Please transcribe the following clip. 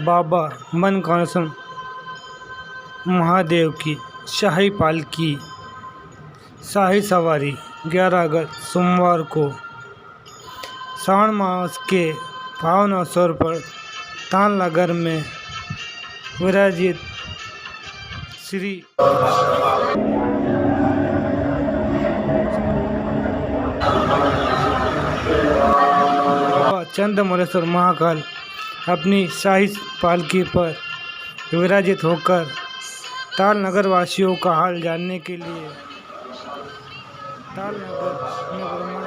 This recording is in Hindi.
बाबा मनकासन महादेव की शाही पालकी शाही सवारी 11 अगस्त सोमवार को श्रावण मास के पावन अवसर पर तालनगर में विराजित श्री बाबा चंद्रमौलेश्वर महाकाल अपनी शाही पालकी पर विराजित होकर तालनगर वासियों का हाल जानने के लिए तालनगर में